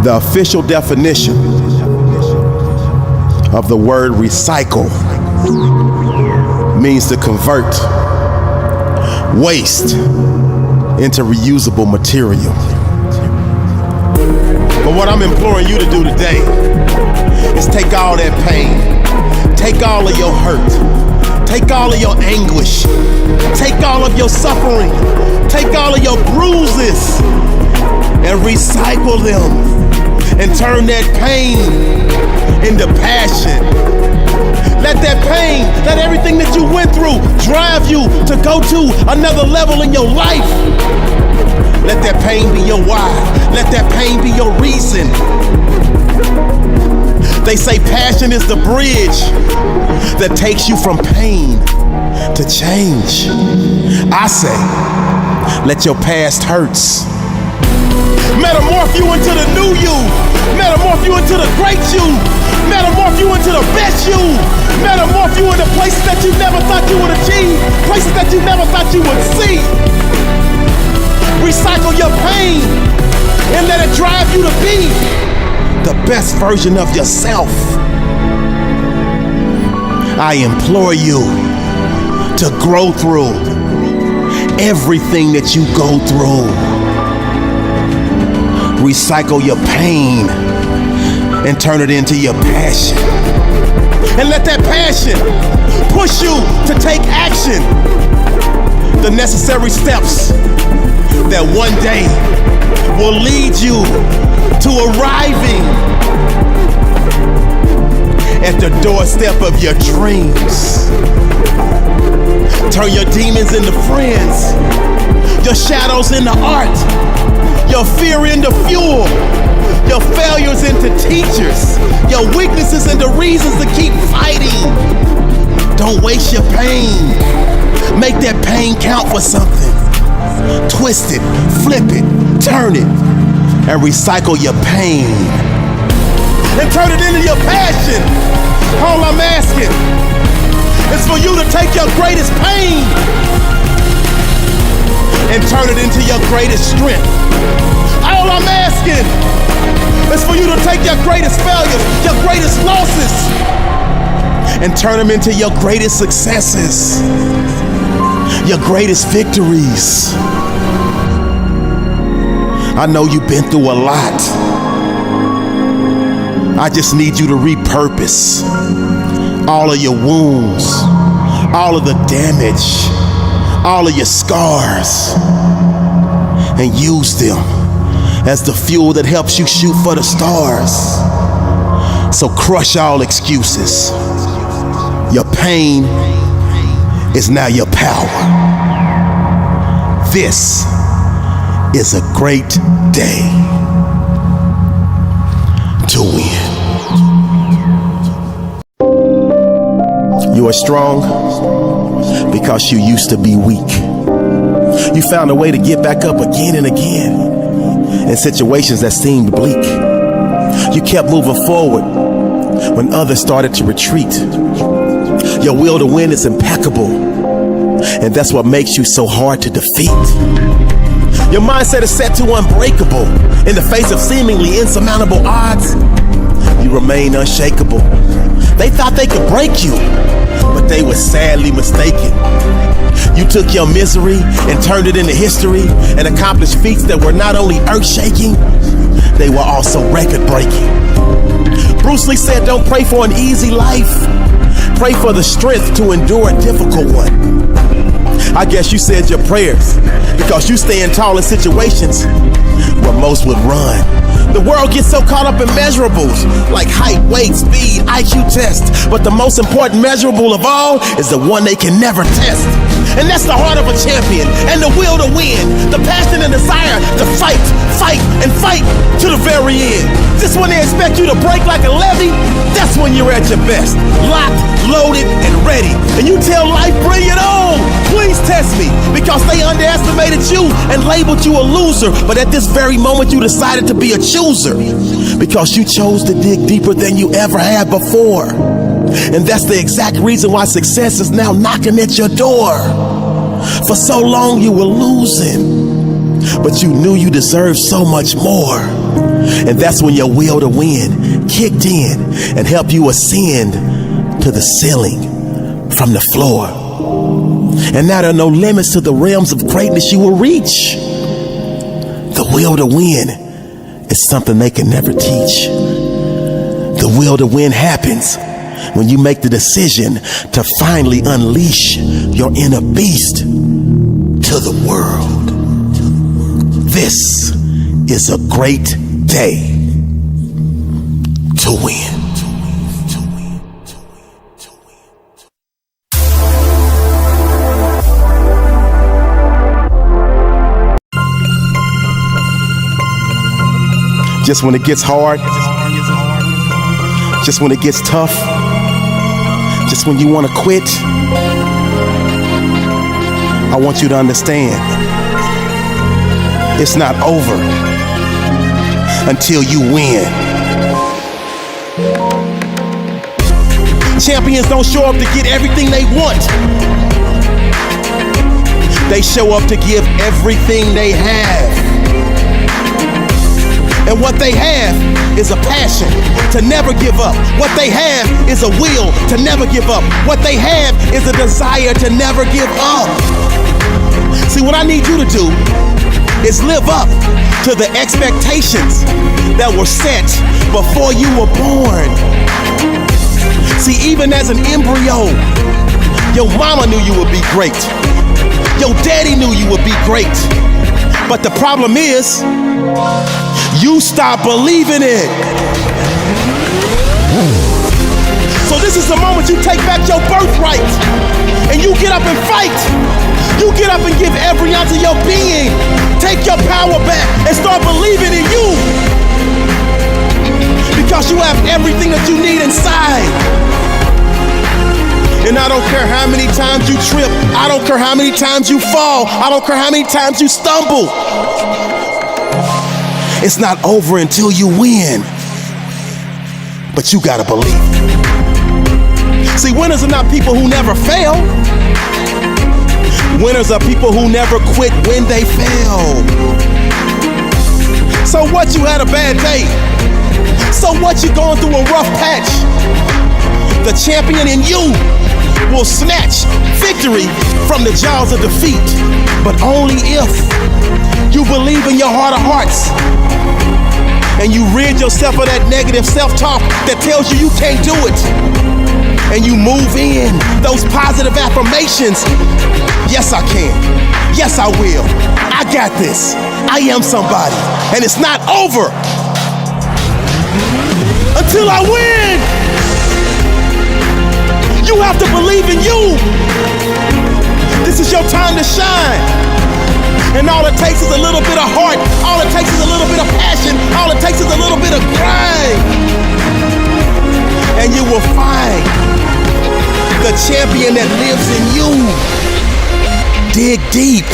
The official definition of the word recycle means to convert waste into reusable material. But what I'm imploring you to do today is take all that pain, take all of your hurt, take all of your anguish, take all of your suffering, take all of your bruises and recycle them and turn that pain into passion. Let that pain, let everything that you went through drive you to go to another level in your life. Let that pain be your why. Let that pain be your reason. They say passion is the bridge that takes you from pain to change. I say, let your past hurts metamorph you into the new you, metamorph you into the great you, metamorph you into the best you, metamorph you into places that you never thought you would achieve, places that you never thought you would see. Recycle your pain and let it drive you to be the best version of yourself. I implore you to grow through everything that you go through. Recycle your pain and turn it into your passion. And let that passion push you to take action. The necessary steps that one day will lead you to arriving at the doorstep of your dreams. Turn your demons into friends, your shadows into art, your fear into fuel, your failures into teachers, your weaknesses into reasons to keep fighting. Don't waste your pain. Make that pain count for something. Twist it, flip it, turn it, and recycle your pain. And turn it into your passion. All I'm asking is for you to take your greatest pain and turn it into your greatest strength. All I'm asking is for you to take your greatest failures, your greatest losses, and turn them into your greatest successes, your greatest victories. I know you've been through a lot. I just need you to repurpose all of your wounds, all of the damage, all of your scars, and use them as the fuel that helps you shoot for the stars. So crush all excuses. Your pain is now your power. This is a great day to win. You are strong because you used to be weak. You found a way to get back up again and again in situations that seemed bleak. You kept moving forward when others started to retreat. Your will to win is impeccable, and that's what makes you so hard to defeat. Your mindset is set to unbreakable. In the face of seemingly insurmountable odds, you remain unshakable. They thought they could break you, but they were sadly mistaken. You took your misery and turned it into history and accomplished feats that were not only earth-shaking, they were also record-breaking. Bruce Lee said, don't pray for an easy life. Pray for the strength to endure a difficult one. I guess you said your prayers because you stand tall in situations where most would run. The world gets so caught up in measurables like height, weight, speed, IQ tests. But the most important measurable of all is the one they can never test. And that's the heart of a champion and the will to win. The passion and desire to fight, and fight to the very end. Just when they expect you to break like a levee, that's when you're at your best. Locked, loaded, and ready. And you tell life, bring it on. Please test me, because they underestimated you and labeled you a loser. But at this very moment, you decided to be a chooser because you chose to dig deeper than you ever had before. And that's the exact reason why success is now knocking at your door. For so long, you were losing. but you knew you deserved so much more. And that's when your will to win kicked in and helped you ascend to the ceiling from the floor. And now there are no limits to the realms of greatness you will reach. The will to win is something they can never teach. The will to win happens when you make the decision to finally unleash your inner beast to the world. This is a great day to win. Just when it gets hard, just when it gets tough, just when you want to quit, I want you to understand, it's not over until you win. Champions don't show up to get everything they want. They show up to give everything they have. And what they have is a passion to never give up. What they have is a will to never give up. What they have is a desire to never give up. See, what I need you to do is live up to the expectations that were set before you were born. See, even as an embryo, your mama knew you would be great. Your daddy knew you would be great. But the problem is, you stop believing it. So this is the moment you take back your birthright and you get up and fight. You get up and give every ounce of your being. Take your power back and start believing in you. Because you have everything that you need inside. And I don't care how many times you trip. I don't care how many times you fall. I don't care how many times you stumble. It's not over until you win. But you gotta believe. See, winners are not people who never fail. Winners are people who never quit when they fail. So what, you had a bad day? So what, you going through a rough patch? The champion in you will snatch victory from the jaws of defeat. But only if you believe in your heart of hearts and you rid yourself of that negative self-talk that tells you you can't do it. And you move in those positive affirmations. Yes, I can. Yes, I will. I got this. I am somebody. And it's not over until I win. You have to believe in you. This is your time to shine. And all it takes is a little bit of heart. All it takes is a little bit of passion. All it takes is a little bit of grind. And you will find the champion that lives in you. Dig deep.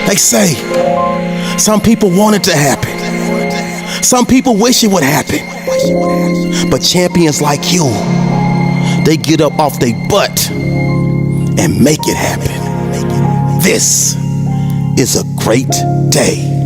They say some people want it to happen. Some people wish it would happen. But champions like you, they get up off their butt and make it happen. This is a great day.